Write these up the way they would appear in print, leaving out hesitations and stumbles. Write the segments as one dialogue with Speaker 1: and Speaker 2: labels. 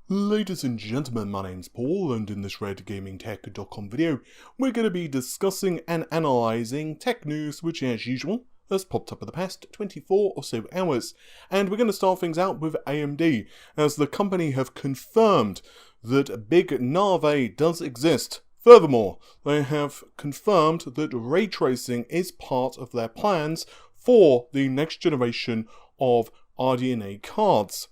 Speaker 1: Ladies and gentlemen, my name's Paul, and in this RedGamingTech.com video, we're going to be discussing and analysing tech news which, as usual, has popped up in the past 24 or so hours. And we're going to start things out with AMD, as the company have confirmed that Big Navi does exist. Furthermore, they have confirmed that ray tracing is part of their plans for the next generation of RDNA cards.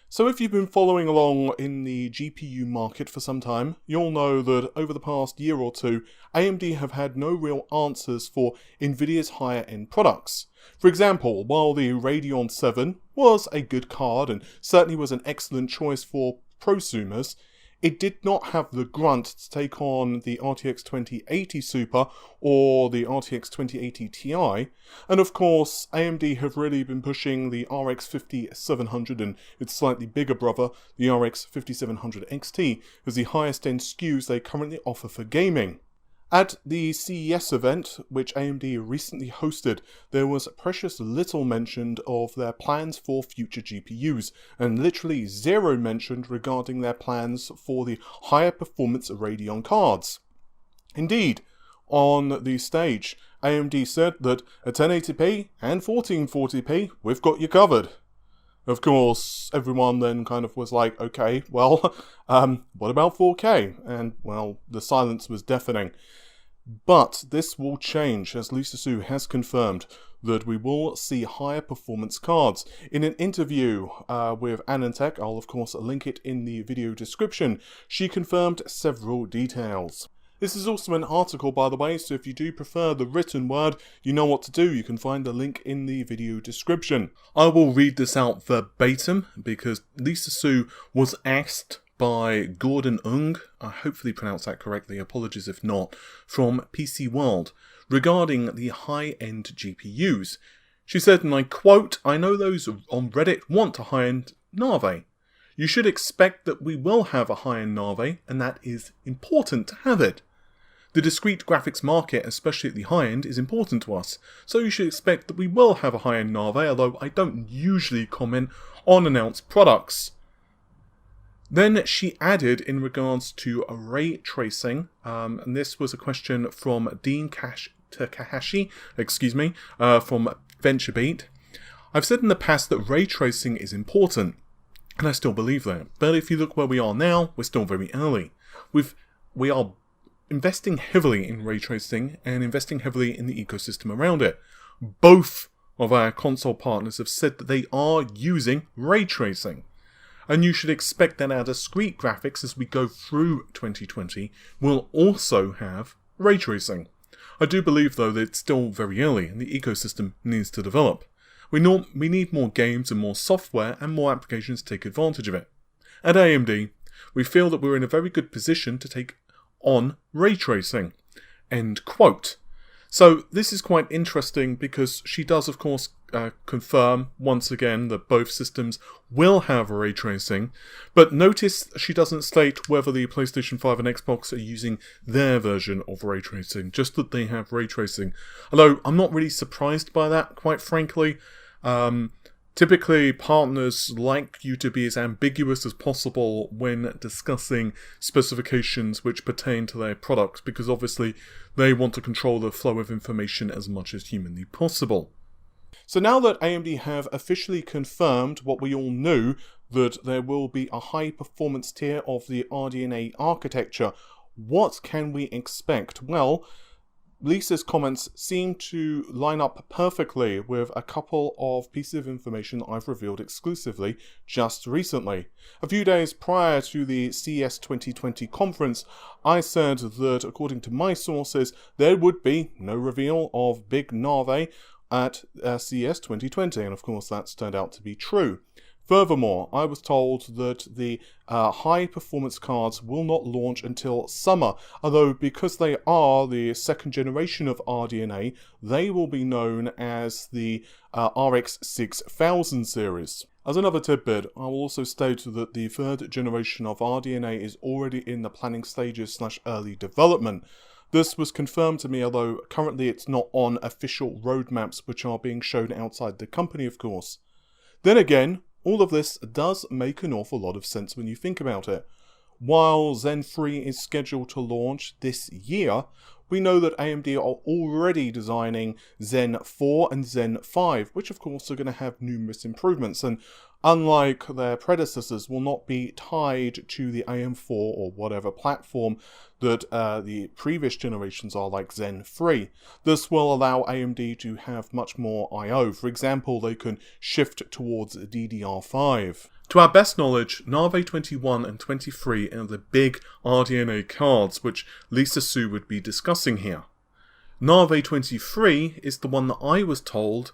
Speaker 1: So if you've been following along in the GPU market for some time, you'll know that over the past year or two, AMD have had no real answers for Nvidia's higher end products. For example, while the Radeon 7 was a good card and certainly was an excellent choice for prosumers, it did not have the grunt to take on the RTX 2080 Super or the RTX 2080 Ti, and of course AMD have really been pushing the RX 5700 and its slightly bigger brother, the RX 5700 XT, as the highest end SKUs they currently offer for gaming. At the CES event, which AMD recently hosted, there was precious little mentioned of their plans for future GPUs, and literally zero mentioned regarding their plans for the higher performance Radeon cards. Indeed, on the stage, AMD said that at 1080p and 1440p, we've got you covered. Of course, everyone then kind of was like, okay, well, what about 4K? And, well, the silence was deafening. But this will change, as Lisa Su has confirmed that we will see higher performance cards. In an interview with AnandTech, I'll of course link it in the video description, she confirmed several details. This is also an article, by the way, so if you do prefer the written word, you know what to do. You can find the link in the video description. I will read this out verbatim because Lisa Su was asked by Gordon Ung, I hopefully pronounced that correctly, apologies if not, from PC World, regarding the high-end GPUs. She said, and I quote, "I know those on Reddit want a high-end Navi. You should expect that we will have a high-end Navi, and that is important to have it. The discrete graphics market, especially at the high end, is important to us, so you should expect that we will have a high-end Navi, although I don't usually comment on announced products." Then she added in regards to ray tracing, and this was a question from Dean Takahashi, from VentureBeat. "I've said in the past that ray tracing is important, and I still believe that. But if you look where we are now, we're still very early. We are investing heavily in ray tracing and investing heavily in the ecosystem around it. Both of our console partners have said that they are using ray tracing. And you should expect that our discrete graphics as we go through 2020 will also have ray tracing. I do believe though that it's still very early and the ecosystem needs to develop. We need more games and more software and more applications to take advantage of it. At AMD, we feel that we're in a very good position to take on ray tracing." End quote. So this is quite interesting because she does of course confirm once again that both systems will have ray tracing, but notice she doesn't state whether the PlayStation 5 and Xbox are using their version of ray tracing, just that they have ray tracing. Although I'm not really surprised by that, quite frankly. Typically, partners like you to be as ambiguous as possible when discussing specifications which pertain to their products, because obviously they want to control the flow of information as much as humanly possible. So now that AMD have officially confirmed what we all knew, that there will be a high performance tier of the RDNA architecture, what can we expect? Well, Lisa's comments seem to line up perfectly with a couple of pieces of information I've revealed exclusively just recently. A few days prior to the CES 2020 conference, I said that according to my sources, there would be no reveal of Big Navi at CES 2020, and of course that's turned out to be true. Furthermore, I was told that the high-performance cards will not launch until summer, although because they are the second generation of RDNA, they will be known as the RX 6000 series. As another tidbit, I will also state that the third generation of RDNA is already in the planning stages / early development. This was confirmed to me, although currently it's not on official roadmaps which are being shown outside the company, of course. Then again, all of this does make an awful lot of sense when you think about it. While Zen 3 is scheduled to launch this year, we know that AMD are already designing Zen 4 and Zen 5, which of course are going to have numerous improvements, and unlike their predecessors, will not be tied to the AM4 or whatever platform that the previous generations are, like Zen 3. This will allow AMD to have much more I/O. For example, they can shift towards DDR5. To our best knowledge, Navi 21 and 23 are the big RDNA cards, which Lisa Su would be discussing here. Navi 23 is the one that I was told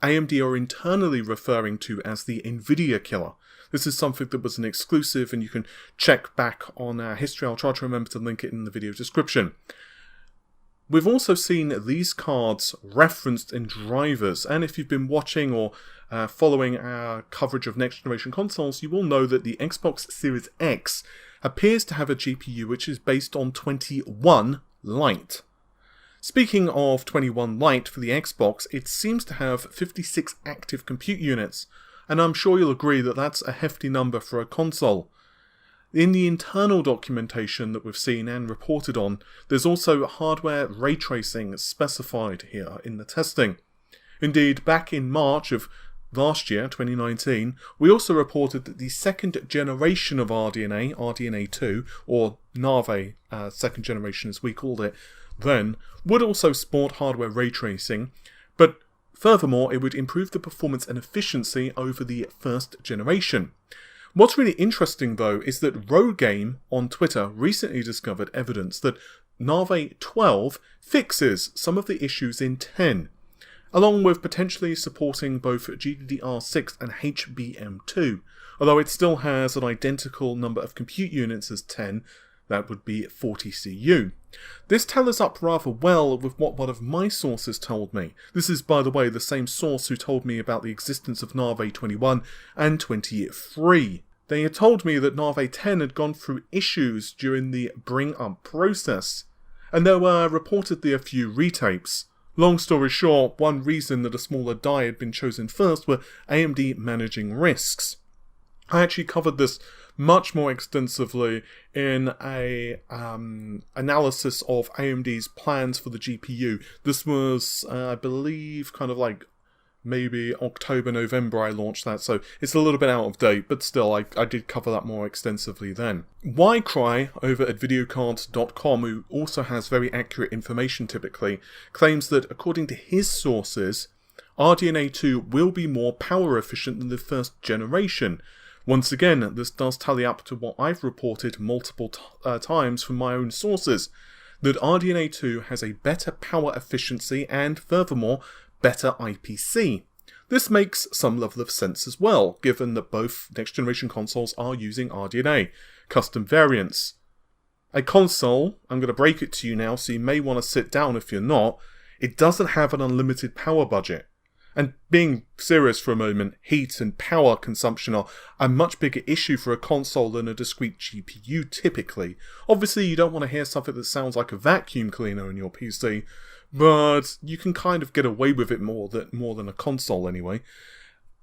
Speaker 1: AMD are internally referring to as the Nvidia killer. This is something that was an exclusive, and you can check back on our history. I'll try to remember to link it in the video description. We've also seen these cards referenced in drivers, and if you've been watching or following our coverage of next generation consoles, you will know that the Xbox Series X appears to have a GPU which is based on 21 Lite. Speaking of 21 Lite for the Xbox, it seems to have 56 active compute units, and I'm sure you'll agree that that's a hefty number for a console. In the internal documentation that we've seen and reported on, there's also hardware ray tracing specified here in the testing. Indeed, back in March of last year, 2019, we also reported that the second generation of RDNA, RDNA3, or Navi second generation as we called it then, would also sport hardware ray tracing, but furthermore it would improve the performance and efficiency over the first generation. What's really interesting though is that Rogame on Twitter recently discovered evidence that Navi 12 fixes some of the issues in 10, along with potentially supporting both GDDR6 and HBM2, although it still has an identical number of compute units as 10, that would be 40 CU. This tallies up rather well with what one of my sources told me. This is, by the way, the same source who told me about the existence of Navi 21 and 23. They had told me that Navi 10 had gone through issues during the bring-up process, and there were reportedly a few retapes. Long story short, one reason that a smaller die had been chosen first were AMD managing risks. I actually covered this much more extensively in a analysis of AMD's plans for the GPU. This was, I believe, kind of like maybe October, November I launched that, so it's a little bit out of date, but still, I did cover that more extensively then. Ycry over at videocards.com, who also has very accurate information typically, claims that according to his sources, RDNA2 will be more power efficient than the first generation. Once again, this does tally up to what I've reported multiple times from my own sources, that RDNA2 has a better power efficiency and, furthermore, better IPC. This makes some level of sense as well, given that both next-generation consoles are using RDNA, custom variants. A console, I'm going to break it to you now, so you may want to sit down if you're not, it doesn't have an unlimited power budget. And being serious for a moment, heat and power consumption are a much bigger issue for a console than a discrete GPU typically. Obviously you don't want to hear something that sounds like a vacuum cleaner in your PC, but you can kind of get away with it more than a console anyway.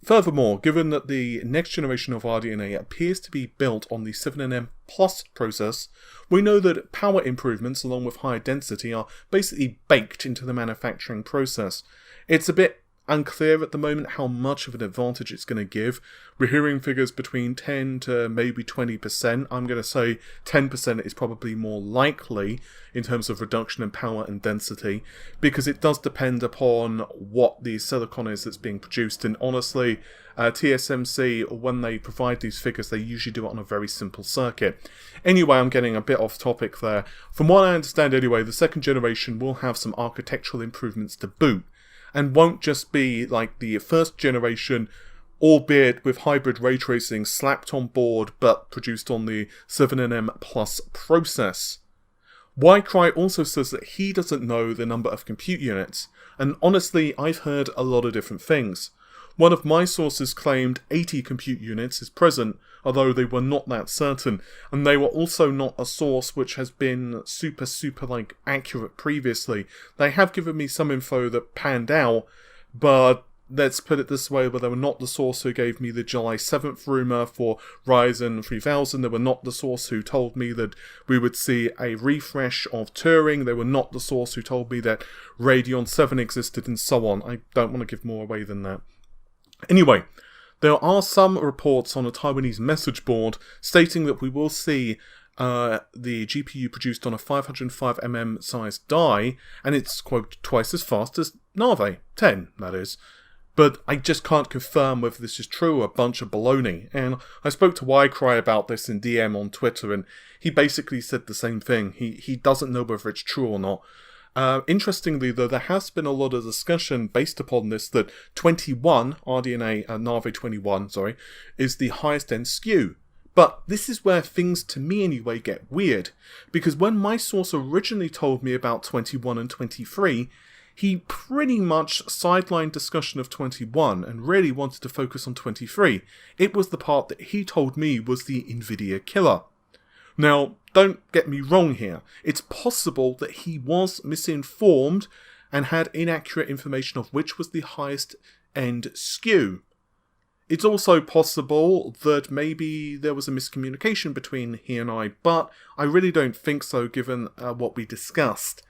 Speaker 1: Furthermore, given that the next generation of RDNA appears to be built on the 7nm Plus process, we know that power improvements along with higher density are basically baked into the manufacturing process. It's a bit unclear at the moment how much of an advantage it's going to give. We're hearing figures between 10 to maybe 20%. I'm going to say 10% is probably more likely in terms of reduction in power and density, because it does depend upon what the silicon is that's being produced. And honestly, TSMC, when they provide these figures, they usually do it on a very simple circuit. Anyway, I'm getting a bit off topic there. From what I understand anyway, the second generation will have some architectural improvements to boot, and won't just be like the first generation, albeit with hybrid ray tracing slapped on board but produced on the 7nm Plus process. Ycry also says that he doesn't know the number of compute units, and honestly I've heard a lot of different things. One of my sources claimed 80 compute units is present, although they were not that certain, and they were also not a source which has been super accurate previously. They have given me some info that panned out, but let's put it this way, but they were not the source who gave me the July 7th rumour for Ryzen 3000. They were not the source who told me that we would see a refresh of Turing. They were not the source who told me that Radeon 7 existed, and so on. I don't want to give more away than that. Anyway, there are some reports on a Taiwanese message board stating that we will see the GPU produced on a 505mm sized die, and it's, quote, twice as fast as Navi 10, that is. But I just can't confirm whether this is true or a bunch of baloney. And I spoke to YCry about this in DM on Twitter, and he basically said the same thing. He doesn't know whether it's true or not. Interestingly, though, there has been a lot of discussion based upon this that 21, RDNA, Navi 21, sorry, is the highest end SKU. But this is where things, to me anyway, get weird. Because when my source originally told me about 21 and 23, he pretty much sidelined discussion of 21 and really wanted to focus on 23. It was the part that he told me was the Nvidia killer. Now, don't get me wrong here. It's possible that he was misinformed and had inaccurate information of which was the highest end SKU. It's also possible that maybe there was a miscommunication between he and I, but I really don't think so given what we discussed.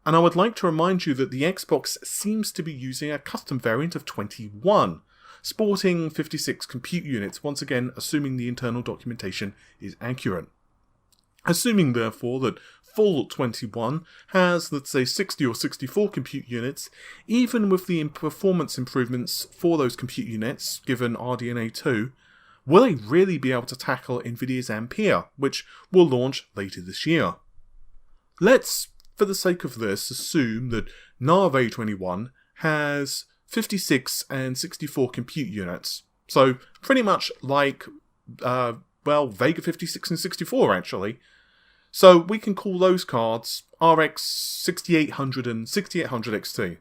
Speaker 1: And I would like to remind you that the Xbox seems to be using a custom variant of 21, sporting 56 compute units, once again assuming the internal documentation is accurate. Assuming therefore that full 21 has, let's say, 60 or 64 compute units, even with the performance improvements for those compute units, given RDNA2, will they really be able to tackle Nvidia's Ampere, which will launch later this year? Let's, for the sake of this, assume that Navi 21 has 56 and 64 compute units. So, pretty much like, Vega 56 and 64 actually. So we can call those cards RX 6800 and 6800 XT.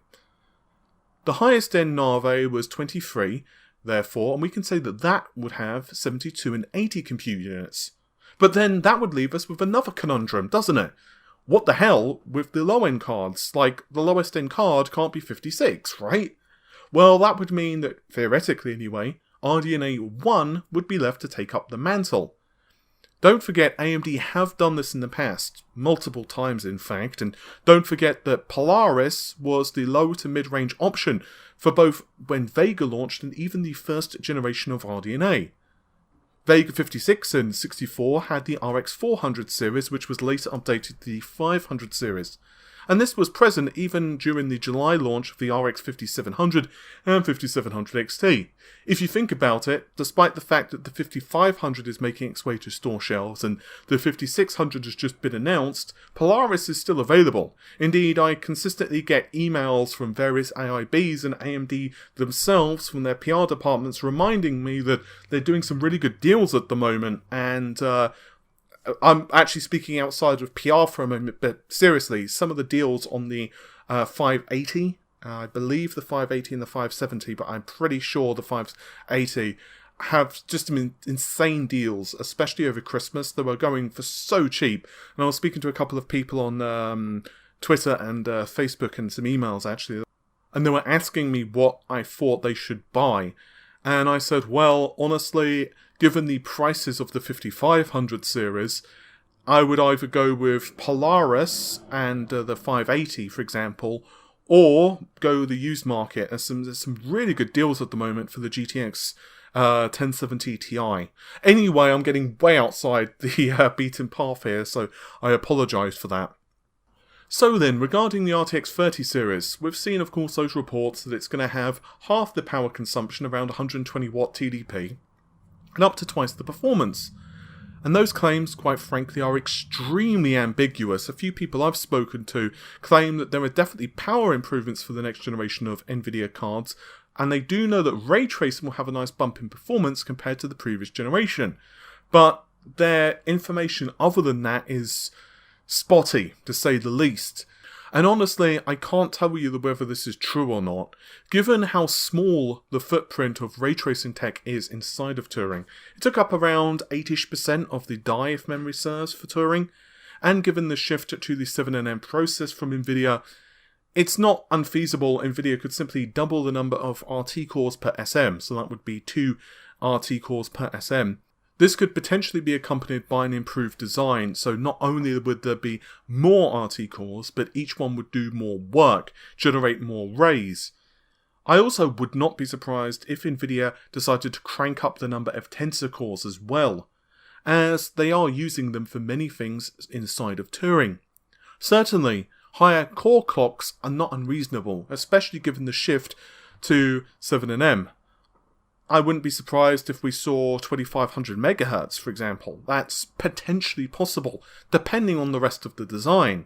Speaker 1: The highest end Navi was 23, therefore, and we can say that that would have 72 and 80 compute units. But then that would leave us with another conundrum, doesn't it? What the hell with the low end cards? Like, the lowest end card can't be 56, right? Well, that would mean that, theoretically anyway, RDNA 1 would be left to take up the mantle. Don't forget, AMD have done this in the past, multiple times in fact, and don't forget that Polaris was the low to mid-range option for both when Vega launched and even the first generation of RDNA. Vega 56 and 64 had the RX 400 series, which was later updated to the 500 series. And this was present even during the July launch of the RX 5700 and 5700 XT. If you think about it, despite the fact that the 5500 is making its way to store shelves and the 5600 has just been announced, Polaris is still available. Indeed, I consistently get emails from various AIBs and AMD themselves from their PR departments reminding me that they're doing some really good deals at the moment, and I'm actually speaking outside of PR for a moment, but seriously, some of the deals on the 580, I believe the 580 and the 570, but I'm pretty sure the 580 have just some insane deals, especially over Christmas. They were going for so cheap. And I was speaking to a couple of people on Twitter and Facebook and some emails actually, and they were asking me what I thought they should buy. And I said, well, honestly, given the prices of the 5500 series, I would either go with Polaris and the 580, for example, or go the used market. There's some really good deals at the moment for the GTX 1070 Ti. Anyway, I'm getting way outside the beaten path here, so I apologise for that. So then, regarding the RTX 30 series, we've seen of course those reports that it's going to have half the power consumption, around 120 watt TDP, and up to twice the performance. And those claims, quite frankly, are extremely ambiguous. A few people I've spoken to claim that there are definitely power improvements for the next generation of Nvidia cards, and they do know that ray tracing will have a nice bump in performance compared to the previous generation. But their information other than that is spotty, to say the least. And honestly, I can't tell you whether this is true or not, given how small the footprint of ray tracing tech is inside of Turing. It took up around 8-ish% of the die, if memory serves, for Turing, and given the shift to the 7nm process from Nvidia, it's not unfeasible. NVIDIA could simply double the number of RT cores per SM, so that would be 2 RT cores per SM. This could potentially be accompanied by an improved design, so not only would there be more RT cores, but each one would do more work, generate more rays. I also would not be surprised if NVIDIA decided to crank up the number of tensor cores as well, as they are using them for many things inside of Turing. Certainly, higher core clocks are not unreasonable, especially given the shift to 7nm. I wouldn't be surprised if we saw 2500 MHz, for example. That's potentially possible, depending on the rest of the design.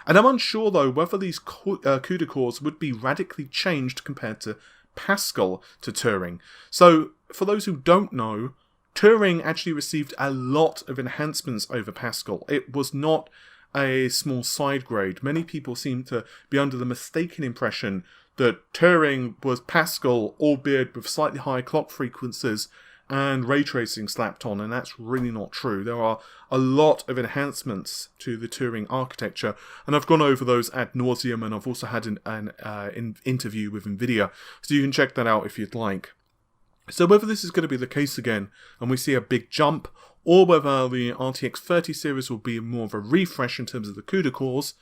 Speaker 1: And I'm unsure, though, whether these CUDA cores would be radically changed compared to Pascal to Turing. So, for those who don't know, Turing actually received a lot of enhancements over Pascal. It was not a small side grade. Many people seem to be under the mistaken impression that Turing was Pascal, albeit with slightly higher clock frequencies and ray tracing slapped on, and that's really not true. There are a lot of enhancements to the Turing architecture, and I've gone over those ad nauseum, and I've also had an interview with NVIDIA, so you can check that out if you'd like. So whether this is going to be the case again, and we see a big jump, or whether the RTX 30 series will be more of a refresh in terms of the CUDA cores,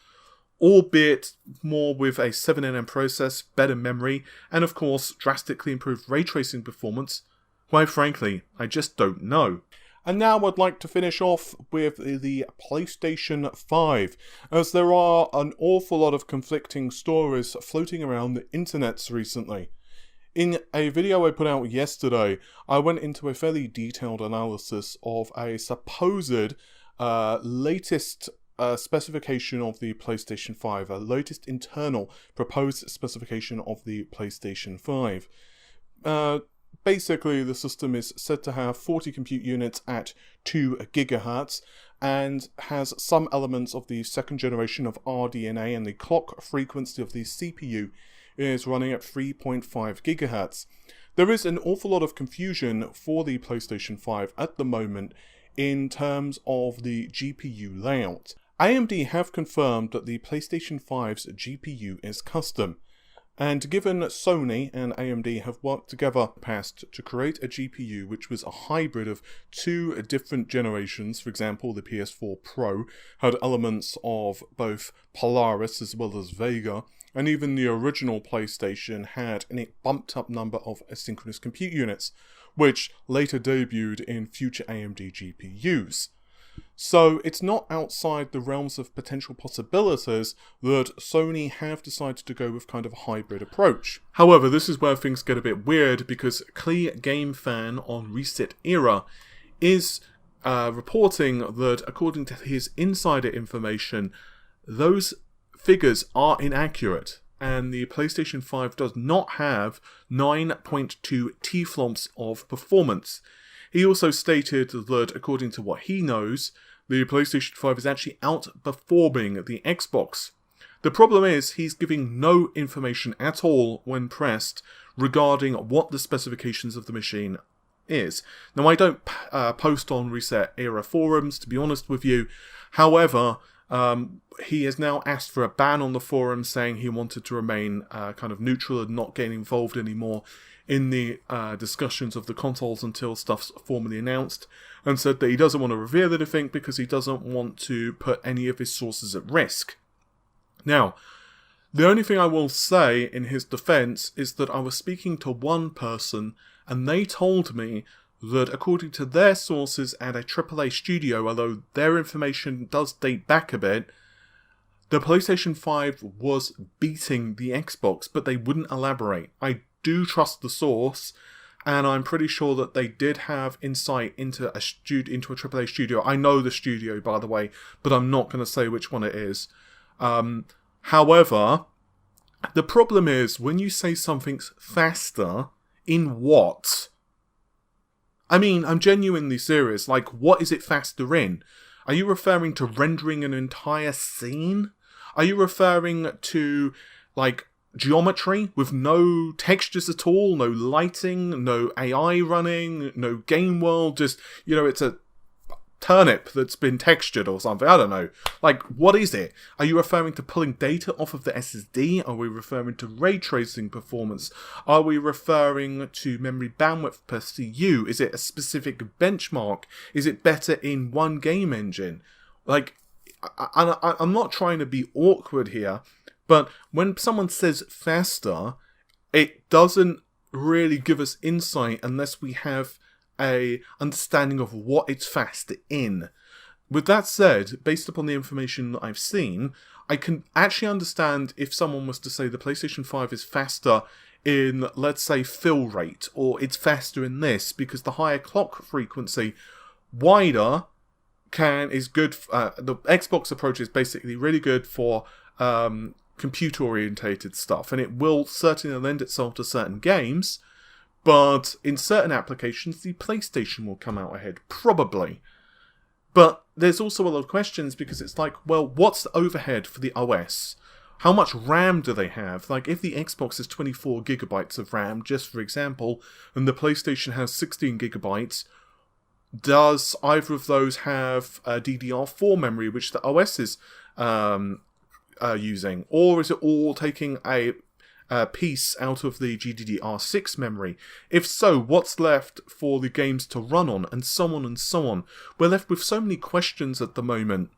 Speaker 1: albeit more with a 7nm process, better memory, and of course drastically improved ray tracing performance, quite frankly, I just don't know. And now I'd like to finish off with the PlayStation 5, as there are an awful lot of conflicting stories floating around the internets recently. In a video I put out yesterday, I went into a fairly detailed analysis of a supposed latest specification of the PlayStation 5, a latest internal proposed specification of the PlayStation 5. Basically, the system is said to have 40 compute units at 2 GHz and has some elements of the second generation of RDNA, and the clock frequency of the CPU is running at 3.5 GHz. There is an awful lot of confusion for the PlayStation 5 at the moment in terms of the GPU layout. AMD have confirmed that the PlayStation 5's GPU is custom, and given Sony and AMD have worked together in the past to create a GPU which was a hybrid of 2 different generations, for example the PS4 Pro had elements of both Polaris as well as Vega, and even the original PlayStation had a bumped up number of asynchronous compute units, which later debuted in future AMD GPUs. So it's not outside the realms of potential possibilities that Sony have decided to go with kind of a hybrid approach. However, this is where things get a bit weird, because Clee Game Fan on Reset Era is reporting that according to his insider information, those figures are inaccurate, and the PlayStation 5 does not have 9.2 TFLOPS of performance. He also stated that, according to what he knows, the PlayStation 5 is actually outperforming the Xbox. The problem is, he's giving no information at all when pressed regarding what the specifications of the machine is. Now, I don't post on Reset Era forums, to be honest with you. However, he has now asked for a ban on the forum, saying he wanted to remain kind of neutral and not get involved anymore in the discussions of the consoles until stuff's formally announced, and said that he doesn't want to reveal anything because he doesn't want to put any of his sources at risk. Now, the only thing I will say in his defense is that I was speaking to one person, and they told me that according to their sources at a AAA studio, although their information does date back a bit, the PlayStation 5 was beating the Xbox, but they wouldn't elaborate. I do trust the source, and I'm pretty sure that they did have insight into a AAA studio. I know the studio, by the way, but I'm not going to say which one it is. However, the problem is, when you say something's faster, in what? I mean, I'm genuinely serious. Like, what is it faster in? Are you referring to rendering an entire scene? Are you referring to, like, geometry with no textures at all, no lighting, no AI running, no game world, just, you know, it's a turnip that's been textured or something. I don't know. Like, what is it? Are you referring to pulling data off of the SSD? Are we referring to ray tracing performance? Are we referring to memory bandwidth per CU? Is it a specific benchmark? Is it better in one game engine? Like, I'm not trying to be awkward here, but when someone says faster, it doesn't really give us insight unless we have a understanding of what it's faster in. With that said, based upon the information that I've seen, I can actually understand if someone was to say the PlayStation 5 is faster in, let's say, fill rate, or it's faster in this, because the higher clock frequency, wider, is good. The Xbox approach is basically really good for computer-orientated stuff, and it will certainly lend itself to certain games. But in certain applications, the PlayStation will come out ahead, probably. But there's also a lot of questions because it's like, well, what's the overhead for the OS? How much RAM do they have? Like, if the Xbox has 24 gigabytes of RAM, just for example, and the PlayStation has 16 gigabytes, does either of those have DDR4 memory, which the OS is using? Or is it all taking a piece out of the GDDR6 memory? If so, what's left for the games to run on, and so on and so on? We're left with so many questions at the moment.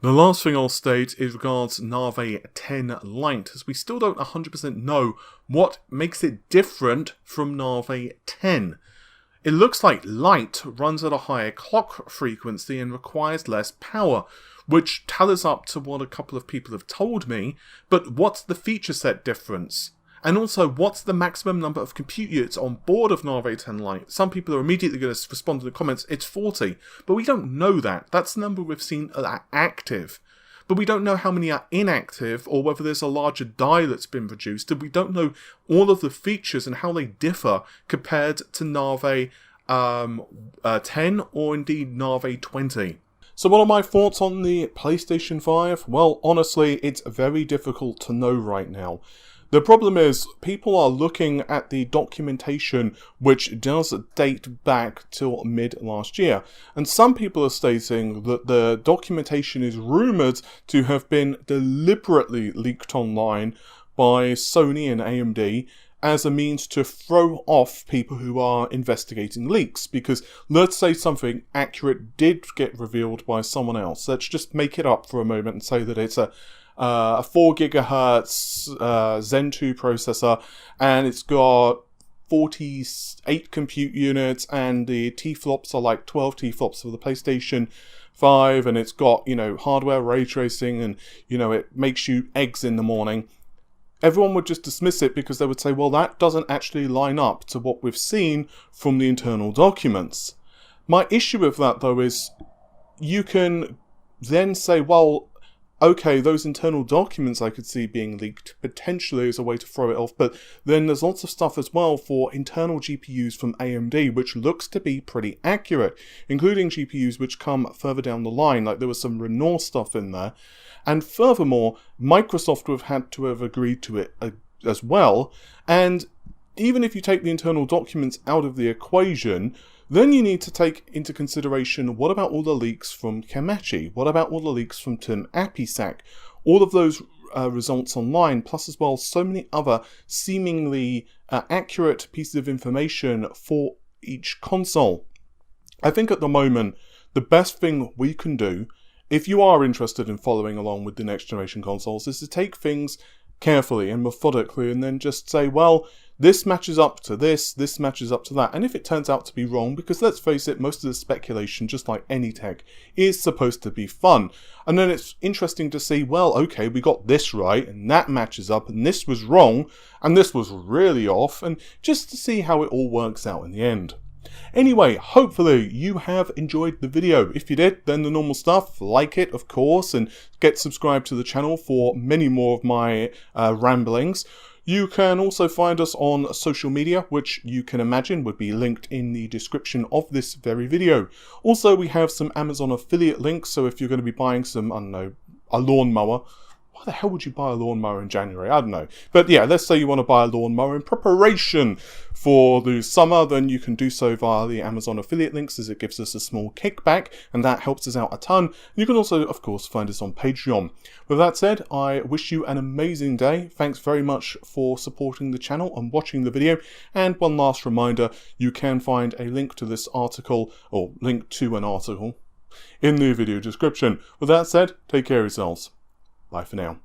Speaker 1: The last thing I'll state is regards Navi 10 Lite, as we still don't 100% know what makes it different from Navi 10. It looks like Lite runs at a higher clock frequency and requires less power, which tallies up to what a couple of people have told me, but what's the feature set difference? And also, what's the maximum number of compute units on board of Navi 10 Lite? Some people are immediately going to respond to the comments, it's 40, but we don't know that. That's the number we've seen are active. But we don't know how many are inactive, or whether there's a larger die that's been produced, and we don't know all of the features and how they differ compared to Navi 10 or indeed Navi 20. So what are my thoughts on the PlayStation 5? Well, honestly, it's very difficult to know right now. The problem is, people are looking at the documentation which does date back till mid last year. And some people are stating that the documentation is rumoured to have been deliberately leaked online by Sony and AMD as a means to throw off people who are investigating leaks. Because let's say something accurate did get revealed by someone else. Let's just make it up for a moment and say that it's a 4 gigahertz Zen 2 processor, and it's got 48 compute units, and the TFLOPS are like 12 TFLOPS for the PlayStation 5, and it's got, hardware ray tracing, and, it makes you eggs in the morning. Everyone would just dismiss it because they would say, well, that doesn't actually line up to what we've seen from the internal documents. My issue with that, though, is you can then say, well, okay, those internal documents I could see being leaked potentially as a way to throw it off, but then there's lots of stuff as well for internal GPUs from AMD, which looks to be pretty accurate, including GPUs which come further down the line, like there was some Renault stuff in there. And furthermore, Microsoft would have had to have agreed to it as well. And even if you take the internal documents out of the equation, then you need to take into consideration, what about all the leaks from Kamachi? What about all the leaks from Tim Apisak? All of those results online, plus as well so many other seemingly accurate pieces of information for each console. I think at the moment, the best thing we can do, if you are interested in following along with the next generation consoles, is to take things carefully and methodically and then just say, well, this matches up to this matches up to that. And if it turns out to be wrong, because let's face it, most of the speculation, just like any tech, is supposed to be fun. And then it's interesting to see, well, okay, we got this right, and that matches up, and this was wrong, and this was really off, and just to see how it all works out in the end. Anyway, hopefully you have enjoyed the video. If you did, then the normal stuff, like it, of course, and get subscribed to the channel for many more of my ramblings. You can also find us on social media, which you can imagine would be linked in the description of this very video. Also, we have some Amazon affiliate links, so if you're going to be buying some, I don't know, a lawnmower, why the hell would you buy a lawnmower in January? I don't know. But yeah, let's say you want to buy a lawnmower in preparation for the summer, then you can do so via the Amazon affiliate links, as it gives us a small kickback, and that helps us out a ton. You can also, of course, find us on Patreon. With that said, I wish you an amazing day. Thanks very much for supporting the channel and watching the video. And one last reminder, you can find a link to this article, or link to an article, in the video description. With that said, take care of yourselves. Bye for now.